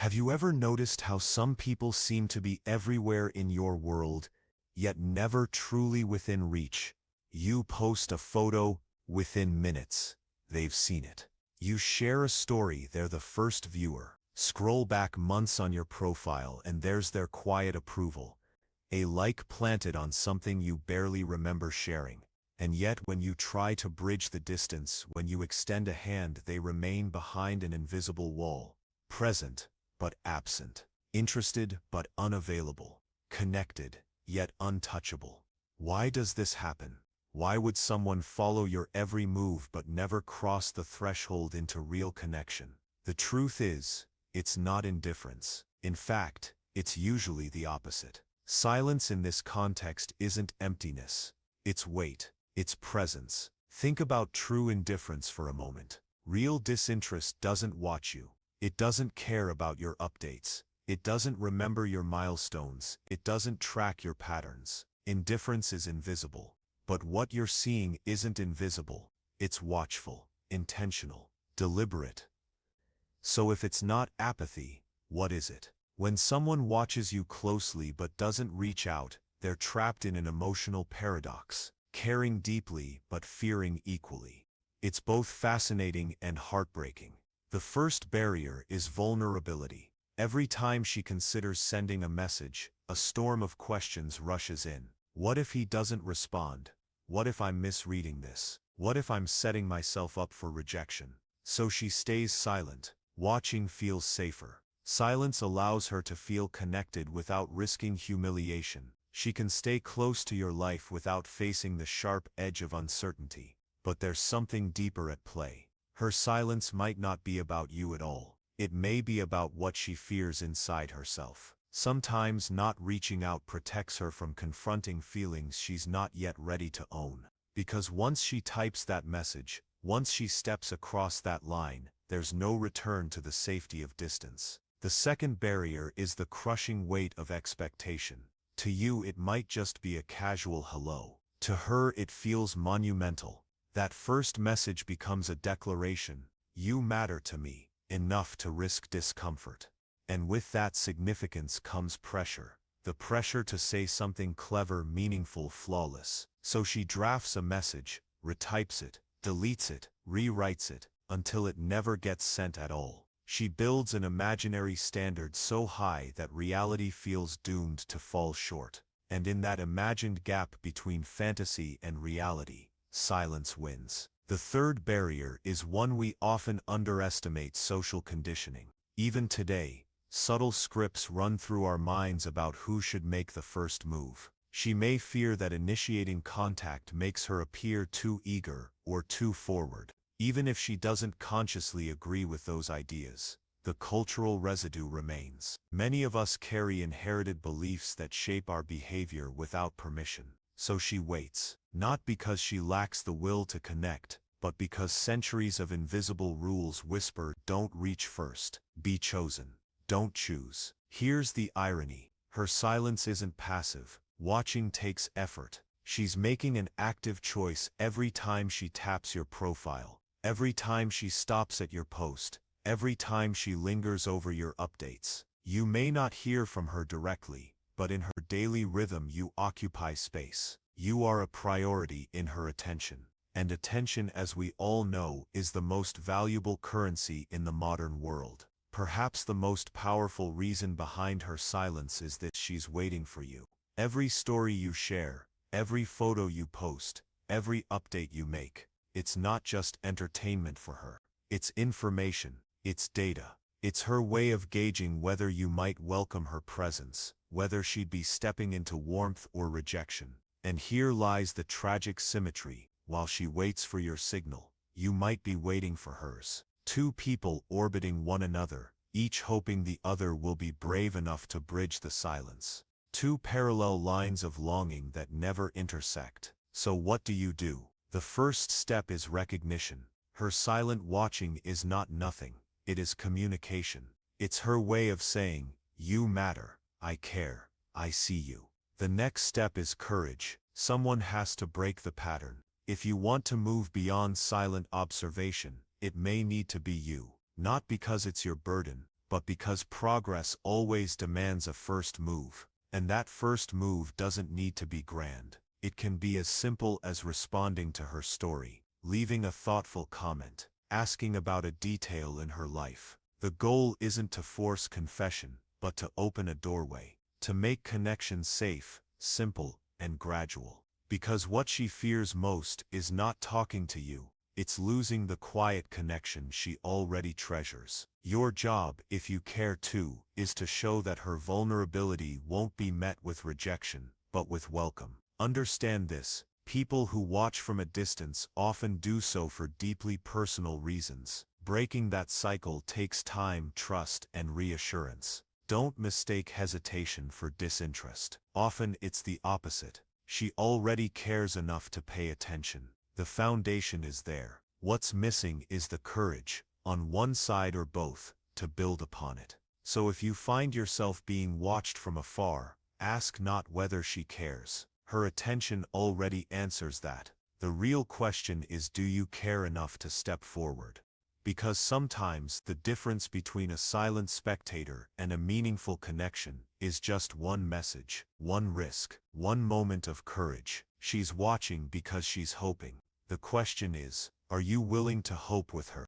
Have you ever noticed how some people seem to be everywhere in your world, yet never truly within reach? You post a photo, within minutes, they've seen it. You share a story, they're the first viewer. Scroll back months on your profile and there's their quiet approval. A like planted on something you barely remember sharing. And yet when you try to bridge the distance, when you extend a hand, they remain behind an invisible wall. Present, but absent. Interested, but unavailable. Connected, yet untouchable. Why does this happen? Why would someone follow your every move but never cross the threshold into real connection? The truth is, it's not indifference. In fact, it's usually the opposite. Silence in this context isn't emptiness. It's weight. It's presence. Think about true indifference for a moment. Real disinterest doesn't watch you. It doesn't care about your updates. It doesn't remember your milestones. It doesn't track your patterns. Indifference is invisible. But what you're seeing isn't invisible. It's watchful, intentional, deliberate. So if it's not apathy, what is it? When someone watches you closely but doesn't reach out, they're trapped in an emotional paradox, caring deeply but fearing equally. It's both fascinating and heartbreaking. The first barrier is vulnerability. Every time she considers sending a message, a storm of questions rushes in. What if he doesn't respond? What if I'm misreading this? What if I'm setting myself up for rejection? So she stays silent. Watching feels safer. Silence allows her to feel connected without risking humiliation. She can stay close to your life without facing the sharp edge of uncertainty. But there's something deeper at play. Her silence might not be about you at all. It may be about what she fears inside herself. Sometimes not reaching out protects her from confronting feelings she's not yet ready to own. Because once she types that message, once she steps across that line, there's no return to the safety of distance. The second barrier is the crushing weight of expectation. To you it might just be a casual hello. To her it feels monumental. That first message becomes a declaration. You matter to me, enough to risk discomfort. And with that significance comes pressure. The pressure to say something clever, meaningful, flawless. So she drafts a message, retypes it, deletes it, rewrites it, until it never gets sent at all. She builds an imaginary standard so high that reality feels doomed to fall short. And in that imagined gap between fantasy and reality, silence wins. The third barrier is one we often underestimate: social conditioning. Even today, subtle scripts run through our minds about who should make the first move. She may fear that initiating contact makes her appear too eager or too forward. Even if she doesn't consciously agree with those ideas, the cultural residue remains. Many of us carry inherited beliefs that shape our behavior without permission. So she waits, not because she lacks the will to connect, but because centuries of invisible rules whisper, don't reach first, be chosen, don't choose. Here's the irony. Her silence isn't passive. Watching takes effort. She's making an active choice every time she taps your profile, every time she stops at your post, every time she lingers over your updates. You may not hear from her directly, but in her daily rhythm you occupy space. You are a priority in her attention. And attention, as we all know, is the most valuable currency in the modern world. Perhaps the most powerful reason behind her silence is that she's waiting for you. Every story you share, every photo you post, every update you make, it's not just entertainment for her. It's information, it's data. It's her way of gauging whether you might welcome her presence, whether she'd be stepping into warmth or rejection. And here lies the tragic symmetry. While she waits for your signal, you might be waiting for hers. Two people orbiting one another, each hoping the other will be brave enough to bridge the silence. Two parallel lines of longing that never intersect. So what do? The first step is recognition. Her silent watching is not nothing. It is communication. It's her way of saying, you matter, I care, I see you. The next step is courage. Someone has to break the pattern. If you want to move beyond silent observation, it may need to be you. Not because it's your burden, but because progress always demands a first move. And that first move doesn't need to be grand. It can be as simple as responding to her story, leaving a thoughtful comment, asking about a detail in her life. The goal isn't to force confession, but to open a doorway, to make connections safe, simple, and gradual. Because what she fears most is not talking to you, it's losing the quiet connection she already treasures. Your job, if you care to, is to show that her vulnerability won't be met with rejection, but with welcome. Understand this: people who watch from a distance often do so for deeply personal reasons. Breaking that cycle takes time, trust, and reassurance. Don't mistake hesitation for disinterest. Often it's the opposite. She already cares enough to pay attention. The foundation is there. What's missing is the courage, on one side or both, to build upon it. So if you find yourself being watched from afar, ask not whether she cares. Her attention already answers that. The real question is, do you care enough to step forward? Because sometimes the difference between a silent spectator and a meaningful connection is just one message, one risk, one moment of courage. She's watching because she's hoping. The question is, are you willing to hope with her?